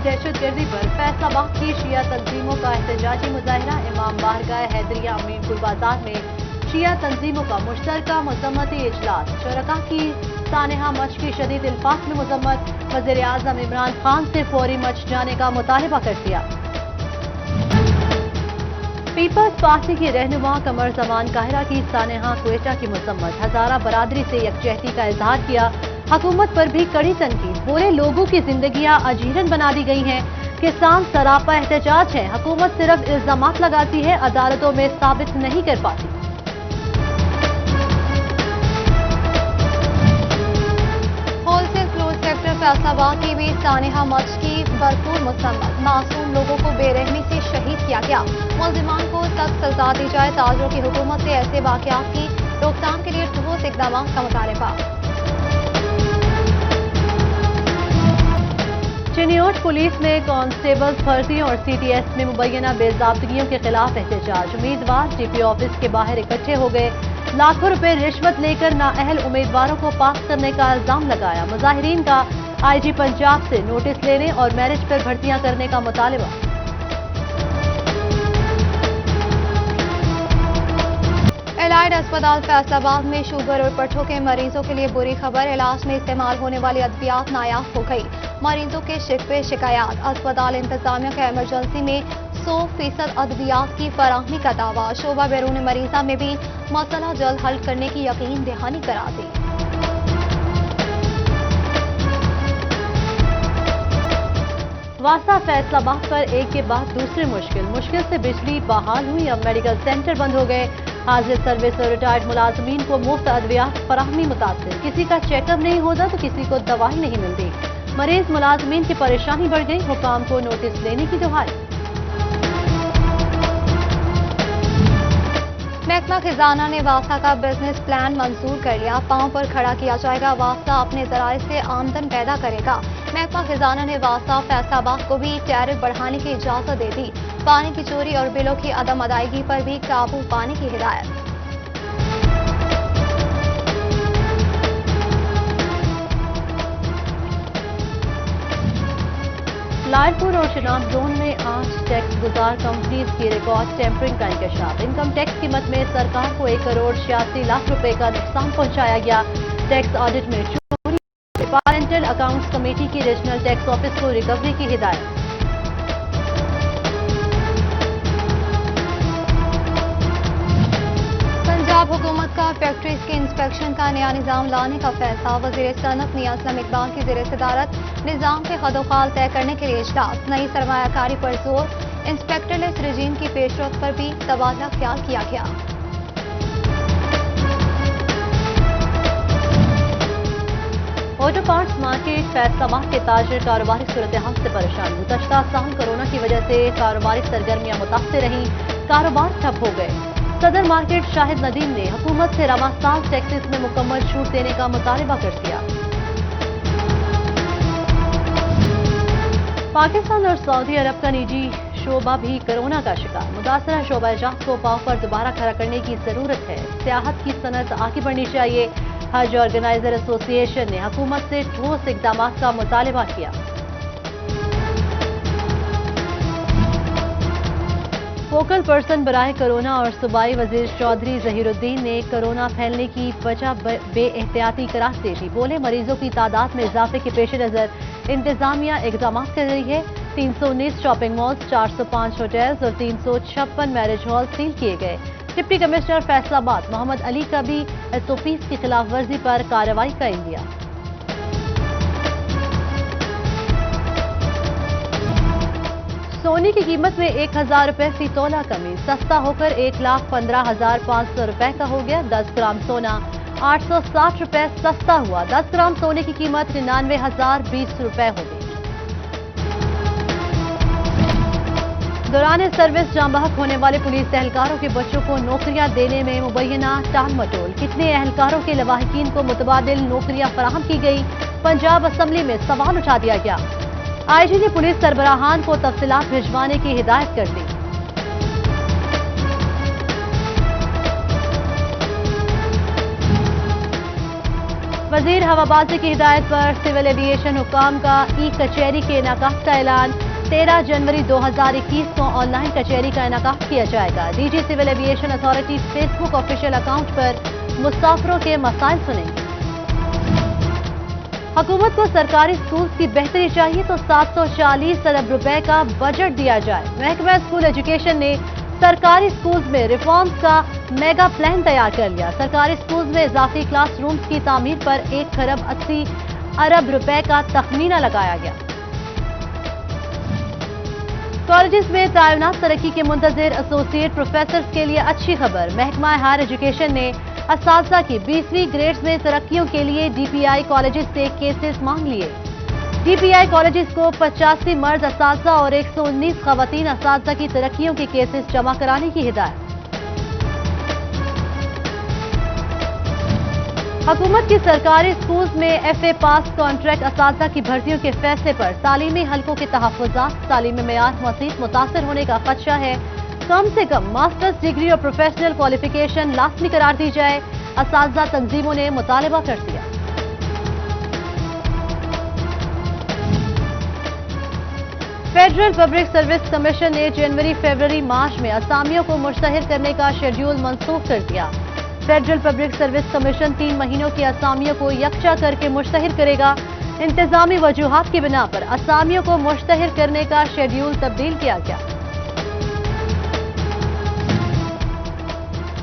दहशत गर्दी पर फैसलाबाद की शिया तंजीमों का एहतजाजी मुजाहरा। इमाम बारगाह हैदरिया अमीनपुर बाजार में शिया तंजीमों का मुश्तरका मजम्मती इजलास। शरका की सानहा मच की शदीद इल्फात में मजम्मत। वज़ीर आज़म इमरान खान से फौरी मच जाने का मुतालबा कर दिया। पीपल्स पार्टी की रहनुमा कमर जमान काहिरा की सानहा क्वेटा की मजम्मत। हजारा बरादरी से यकजहती का इजहार किया। हुकूमत पर भी कड़ी तनकीद। बोले लोगों की जिंदगियां अजीरन बना दी गई हैं। किसान सरापा एहतजाज है। हुकूमत सिर्फ इल्जामात लगाती है, अदालतों में साबित नहीं कर पाती। होलसेल क्लोज सेक्टर फैसलाबाद की भी सानहा मच की भरपूर मसम्मत। मासूम लोगों को बेरहमी से शहीद किया गया। मुल्जिमान को सख्त सजा दी जाए। ताजरों की हुकूमत से ऐसे वाकयात की रोकथाम के लिए ठोस इकदाम का मुतालबा। चिनियोट पुलिस में कांस्टेबल्स भर्ती और सीटीएस में मुबैना बेज़ाब्तगियों के खिलाफ एहतजाज। उम्मीदवार जीपी ऑफिस के बाहर इकट्ठे हो गए। लाखों रुपए रिश्वत लेकर नाअहल उम्मीदवारों को पास करने का इल्जाम लगाया। मुजाहिरीन का आईजी पंजाब से नोटिस लेने और मैरिज पर भर्तियां करने का मुतालबा। एलाइड अस्पताल फैसलाबाद में शुगर और पट्ठों के मरीजों के लिए बुरी खबर। इलाज में इस्तेमाल होने वाली अद्वियात नायाब हो गई। मरीजों के शिकवे शिकायत। अस्पताल इंतजामिया का इमरजेंसी में 100% अद्वियात की फराहमी का दावा। शोबा बैरून मरीजा में भी मसला जल्द हल करने की यकीन दहानी करा दी। वासा फैसलाबाद पर एक के बाद दूसरे मुश्किल से बिजली बहाल हुई। अब मेडिकल सेंटर बंद हो गए। हाजिर सर्विस और रिटायर्ड मुलाजमीन को मुफ्त अद्वियात फराहमी मुतासिर। किसी का चेकअप नहीं होता तो किसी को दवाई नहीं मिलती। मरीज मुलाजमीन की परेशानी बढ़ गई। हुकाम को नोटिस लेने की दुहाई। महकमा खजाना ने वासा का बिजनेस प्लान मंजूर कर लिया। पांव पर खड़ा किया जाएगा। वासा अपने जराये से आमदन पैदा करेगा। महकमा खजाना ने वासा फैसलाबाद को भी टैरिफ बढ़ाने की इजाजत दे दी। पानी की चोरी और बिलों की अदम अदायगी पर भी काबू पाने की हिदायत। लालपुर और चिनाब जोन में 8 टैक्स गुजार कंपनीज की रिकॉर्ड टेम्परिंग का इंकशाफ। इनकम टैक्स कीमत में सरकार को 1 करोड़ 86 लाख रुपए का नुकसान पहुंचाया गया। टैक्स ऑडिट में चोरी। डिपार्टमेंटल अकाउंट्स कमेटी की रीजनल टैक्स ऑफिस को रिकवरी की हिदायत। पंजाब हुकूमत का फैक्ट्रीज के इंस्पेक्शन का नया निजाम लाने का फैसला। वजीर सनत मियां असलम इकबाल की ज़ेर सदारत निजाम के खदोखाल तय करने के लिए इजलास। नई सरमायाकारी पर जोर। इंस्पेक्टरलेस रजीम की पेशरफ्त पर भी तबादला ख्याल किया गया। ऑटो पार्ट्स मार्केट फैसलाबाद के ताजर कारोबारी सूरत हाल से परेशान। गुज़श्ता साल कोरोना की वजह से कारोबारी सरगर्मियां मुतासर रहीं। कारोबार ठप हो गए। सदर मार्केट शाहिद नदीम ने हुकूमत से रवा साल टैक्सेस में मुकम्मल छूट देने का मुतालबा कर दिया। पाकिस्तान और सऊदी अरब का निजी शोबा भी कोरोना का शिकार। मुतासरा शोबा जात को पांव पर दोबारा खड़ा करने की जरूरत है। सियाहत की सनत आगे बढ़नी चाहिए। हज ऑर्गेनाइजर एसोसिएशन ने हुकूमत से ठोस इकदाम का मुतालबा किया। फोकल पर्सन बराए कोरोना और सूबाई वजीर चौधरी जहीरुद्दीन ने कोरोना फैलने की वजह बेएहतियाती करार दे दी। बोले मरीजों की तादाद में इजाफे के पेश नजर इंतजामिया इकदाम कर रही है। 319 शॉपिंग मॉल्स, 405 होटल्स और 356 मैरिज हॉल सील किए गए। डिप्टी कमिश्नर फैसलाबाद मोहम्मद अली का भी एसओपीज की खिलाफ वर्जी पर कार्रवाई का इंदिया। सोने की कीमत में 1000 रुपए फी तोला कमी। सस्ता होकर 1,15,500 रुपए का हो गया। 10 ग्राम सोना 860 रुपए सस्ता हुआ। 10 ग्राम सोने की कीमत 99,020 रुपए हो गई। दौरान सर्विस जाम बहक होने वाले पुलिस एहलकारों के बच्चों को नौकरियां देने में मुबैना टाल मटोल। कितने एहलकारों के लवाहिकीन को मुतबादिल नौकरियां फराहम की गई। पंजाब असम्बली में सवाल उठा दिया गया। आईजी ने पुलिस सरबराहान को तफसीलात भिजवाने की हिदायत कर दी। वजीर हवाबाजी की हिदायत पर सिविल एविएशन हुकाम का ई कचहरी के इनाकात का ऐलान। 13 जनवरी 2021 को ऑनलाइन कचहरी का इनाकात किया जाएगा। DG civil aviation authority Facebook official account पर मुसाफिरों के मसाइल सुनेंगे। हुकूमत को सरकारी स्कूल की बेहतरी चाहिए तो 740 अरब रुपए का बजट दिया जाए। महकमा स्कूल एजुकेशन ने सरकारी स्कूल्स में रिफॉर्म्स का मेगा प्लान तैयार कर लिया। सरकारी स्कूल्स में इजाफी क्लास रूम्स की तामीर पर 1 खरब 80 अरब रुपए का तखमीना लगाया गया। कॉलेजेस में तैनात तरक्की के मुंतजिर एसोसिएट प्रोफेसर्स के लिए अच्छी खबर। महकमा हायर एजुकेशन ने असातिज़ा की 20वीं ग्रेड्स में तरक्कियों के लिए डीपीआई कॉलेजेस से केसेस मांग लिए। डीपीआई कॉलेजेस को 85 मर्द असातिज़ा और 119 खवातीन असातिज़ा की तरक्कियों के केसेस जमा कराने की हिदायत। हुकूमत की सरकारी स्कूल्स में एफए पास कॉन्ट्रैक्ट असातिज़ा की भर्तियों के फैसले पर तालीमी हलकों के तहफ़्फ़ुज़ात। तालीमी मेयार मज़ीद मुतासर होने का खदशा है। कम से कम मास्टर्स डिग्री और प्रोफेशनल क्वालिफिकेशन लाजमी करार दी जाए। असातिज़ा तंजीमों ने मुतालबा कर दिया। फेडरल पब्लिक सर्विस कमीशन ने जनवरी फरवरी मार्च में असामियों को मुश्तहिर करने का शेड्यूल मंसूख कर दिया। फेडरल पब्लिक सर्विस कमीशन 3 महीनों की असामियों को यकजा करके मुश्तहिर करेगा। इंतजामी वजूहात की बिना पर असामियों को मुश्तहिर करने का शेड्यूल तब्दील किया गया।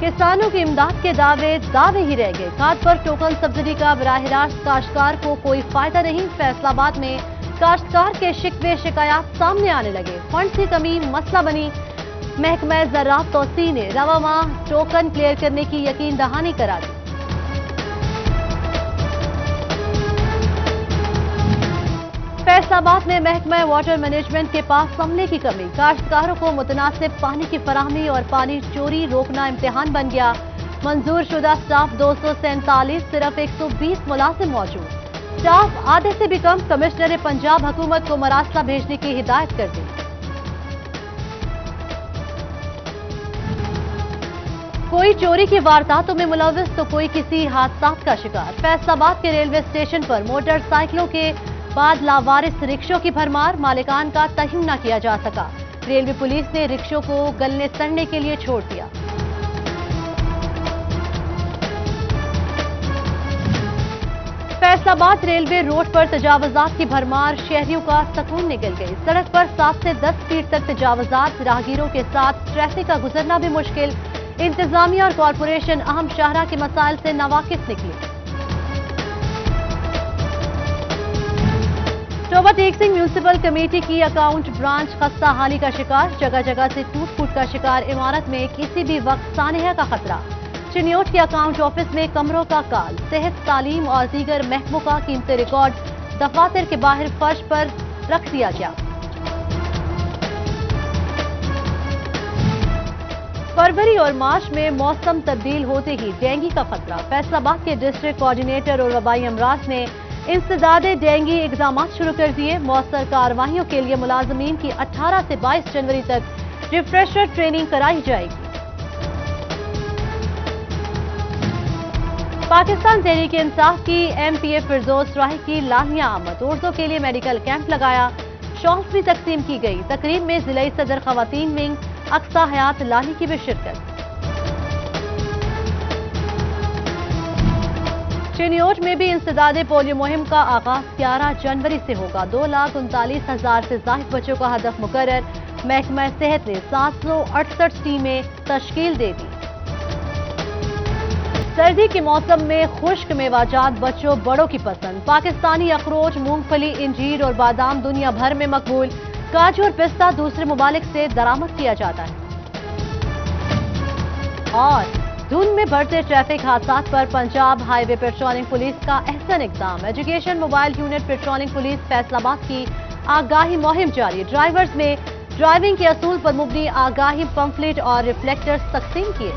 किसानों की इमदाद के दावे ही रह गए। खाद पर टोकन सब्सिडी का बराह रास्त काश्तकार को कोई फायदा नहीं। फैसलाबाद में काश्तकार के शिकवे शिकायत सामने आने लगे। फंड की कमी मसला बनी। महकमा ज़राअत तौसी ने रवा माह टोकन क्लियर करने की यकीन दहानी करा दी। फैसलाबाद में महकमा वाटर मैनेजमेंट के पास अमले की कमी। काश्तकारों को मुतनासिब पानी की फराहमी और पानी चोरी रोकना इम्तिहान बन गया। मंजूर शुदा स्टाफ 247, सिर्फ 120 मुलाजिम मौजूद। स्टाफ आधे से भी कम। कमिश्नर पंजाब हुकूमत को मरासला भेजने की हिदायत कर दी। कोई चोरी की वारदातों में मुलव्विस तो कोई किसी हादसा का शिकार। फैसलाबाद के रेलवे स्टेशन पर मोटरसाइकिलों के बाद लावारिस रिक्शों की भरमार। मालिकान का तयन न किया जा सका। रेलवे पुलिस ने रिक्शों को गलने सड़ने के लिए छोड़ दिया। फैसलाबाद रेलवे रोड पर तजावुजात की भरमार। शहरियों का सकून निकल गई। सड़क पर 7 से 10 फीट तक तजावुजात। राहगीरों के साथ ट्रैफिक का गुजरना भी मुश्किल। इंतजामिया और कॉरपोरेशन अहम शाहरा के मसाइल से नावाकिफ निकली। टोबा टेक सिंह म्यूनिसिपल कमेटी की अकाउंट ब्रांच खस्ता हाली का शिकार। जगह जगह से टूट फूट का शिकार। इमारत में किसी भी वक्त सानहा का खतरा। चिन्योट के अकाउंट ऑफिस में कमरों का काल। सेहत, तालीम और दीगर महकमों का कीमती रिकॉर्ड दफातर के बाहर फर्श पर रख दिया गया। फरवरी और मार्च में मौसम तब्दील होते ही डेंगू का खतरा। फैसलाबाद के डिस्ट्रिक्ट कोऑर्डिनेटर और वबाई अमराज ने इंसदादे डेंगू इक़दाम शुरू कर दिए। मौसर कार्रवाइयों के लिए मुलाजमीन की 18 से 22 जनवरी तक रिफ्रेशर ट्रेनिंग कराई जाएगी। पाकिस्तान तहरीक इंसाफ की एमपीए फिरदौस राही की लाहिया आमद। औरतों के लिए मेडिकल कैंप लगाया। शॉल्स भी तकसीम की गई। तकरीब में जिलाई सदर खवातीन विंग अक्सा हयात लाही की भी शिरकत। चिन्योट में भी इंसदादे पोलियो मुहिम का आगाज 11 जनवरी से होगा। 2,39,000 से जायद बच्चों का हदफ मुकर्रर। महकमा सेहत ने 768 टीमें तश्कील दे दी। सर्दी के मौसम में खुश्क मेवाजात बच्चों बड़ों की पसंद। पाकिस्तानी अखरोट, मूंगफली, इंजीर और बादाम दुनिया भर में मकबूल। काजू और पिस्ता दूसरे ममालिक से दरामद किया जाता है। और धुंध में बढ़ते ट्रैफिक हादसात पर पंजाब हाईवे पेट्रोलिंग पुलिस का अहसन इक़दाम। Education mobile unit patrolling police Faisalabad की आगाही मुहिम जारी। ड्राइवर्स में ड्राइविंग के असूल पर मुबनी आगाही पंफलेट और रिफ्लेक्टर्स तकसीम किए।